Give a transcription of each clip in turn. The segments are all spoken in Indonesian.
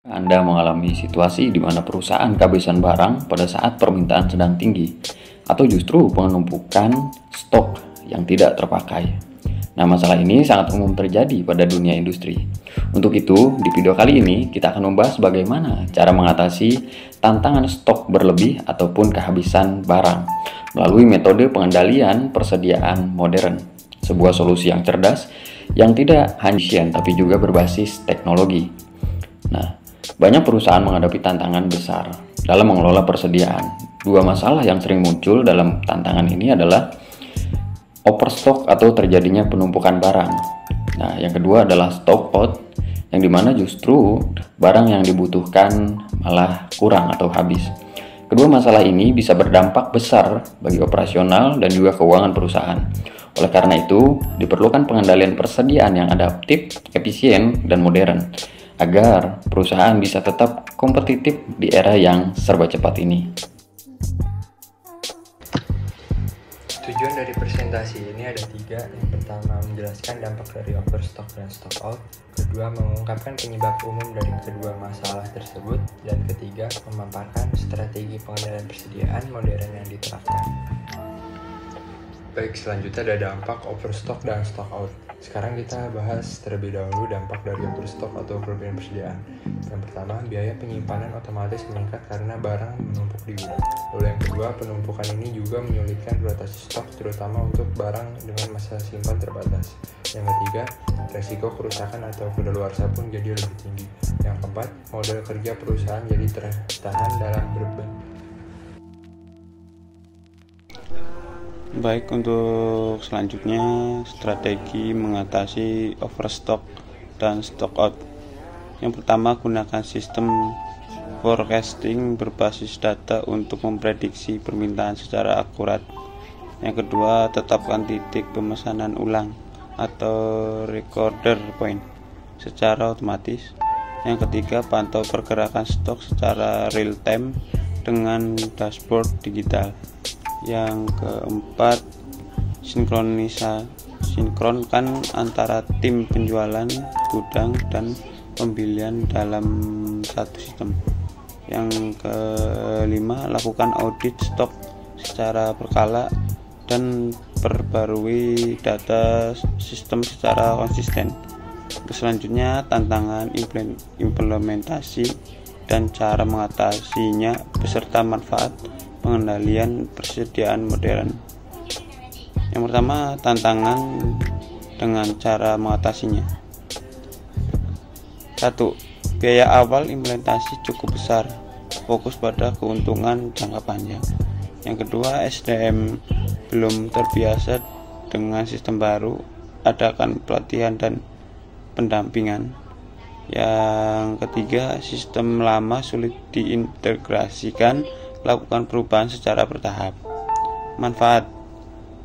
Anda mengalami situasi di mana perusahaan kehabisan barang pada saat permintaan sedang tinggi, atau justru penumpukan stok yang tidak terpakai. Nah, masalah ini sangat umum terjadi pada dunia industri. Untuk itu, di video kali ini kita akan membahas bagaimana cara mengatasi tantangan stok berlebih ataupun kehabisan barang melalui metode pengendalian persediaan modern, sebuah solusi yang cerdas yang tidak hanya efisien tapi juga berbasis teknologi. Nah, banyak perusahaan menghadapi tantangan besar dalam mengelola persediaan. Dua masalah yang sering muncul dalam tantangan ini adalah overstock atau terjadinya penumpukan barang. Nah, yang kedua adalah stock out, yang dimana justru barang yang dibutuhkan malah kurang atau habis. Kedua masalah ini bisa berdampak besar bagi operasional dan juga keuangan perusahaan. Oleh karena itu, diperlukan pengendalian persediaan yang adaptif, efisien, dan modern agar perusahaan bisa tetap kompetitif di era yang serba cepat ini. Tujuan dari presentasi ini ada 3. Yang pertama, menjelaskan dampak dari overstock dan stock out. Kedua, mengungkapkan penyebab umum dari kedua masalah tersebut. Dan ketiga, memaparkan strategi pengendalian persediaan modern yang diterapkan. Baik, selanjutnya ada dampak overstock dan stock out. Sekarang kita bahas terlebih dahulu dampak dari overstock atau kelebihan persediaan. Yang pertama, biaya penyimpanan otomatis meningkat karena barang menumpuk di gudang. Lalu yang kedua, penumpukan ini juga menyulitkan rotasi stok terutama untuk barang dengan masa simpan terbatas. Yang ketiga, resiko kerusakan atau kedaluarsa pun jadi lebih tinggi. Yang keempat, modal kerja perusahaan jadi tertahan dalam beban. Baik, untuk selanjutnya strategi mengatasi overstock dan stock out. Yang pertama, gunakan sistem forecasting berbasis data untuk memprediksi permintaan secara akurat. Yang kedua, tetapkan titik pemesanan ulang atau recorder point secara otomatis. Yang ketiga, pantau pergerakan stok secara real time dengan dashboard digital. Yang keempat, sinkronkan antara tim penjualan, gudang, dan pembelian dalam satu sistem. Yang kelima, lakukan audit stok secara berkala dan perbarui data sistem secara konsisten. Selanjutnya, tantangan implementasi dan cara mengatasinya beserta manfaat pengendalian persediaan modern. Yang pertama, tantangan dengan cara mengatasinya. 1. Biaya awal implementasi cukup besar, fokus pada keuntungan jangka panjang. Yang kedua, SDM belum terbiasa dengan sistem baru, adakan pelatihan dan pendampingan. Yang ketiga, sistem lama sulit diintegrasikan, lakukan perubahan secara bertahap. Manfaat: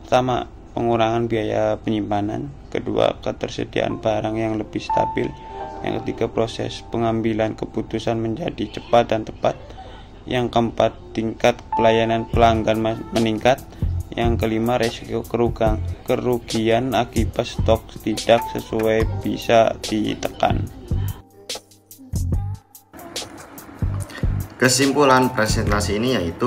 pertama, pengurangan biaya penyimpanan. Kedua, ketersediaan barang yang lebih stabil. Yang ketiga, proses pengambilan keputusan menjadi cepat dan tepat. Yang keempat, tingkat pelayanan pelanggan meningkat. Yang kelima, resiko kerugian akibat stok tidak sesuai bisa ditekan. Kesimpulan presentasi ini yaitu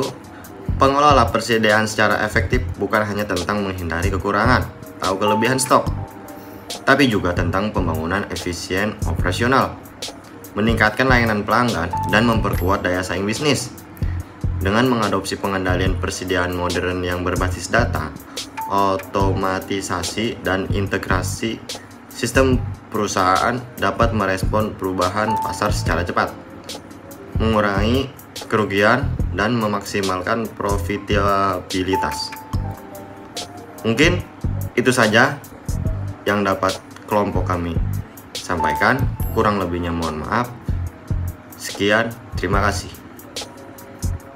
pengelola persediaan secara efektif bukan hanya tentang menghindari kekurangan atau kelebihan stok, tapi juga tentang pembangunan efisien operasional, meningkatkan layanan pelanggan, dan memperkuat daya saing bisnis. Dengan mengadopsi pengendalian persediaan modern yang berbasis data, otomatisasi, dan integrasi, sistem perusahaan dapat merespon perubahan pasar secara cepat, mengurangi kerugian, dan memaksimalkan profitabilitas. Mungkin itu saja yang dapat kelompok kami sampaikan. Kurang lebihnya mohon maaf. Sekian, terima kasih.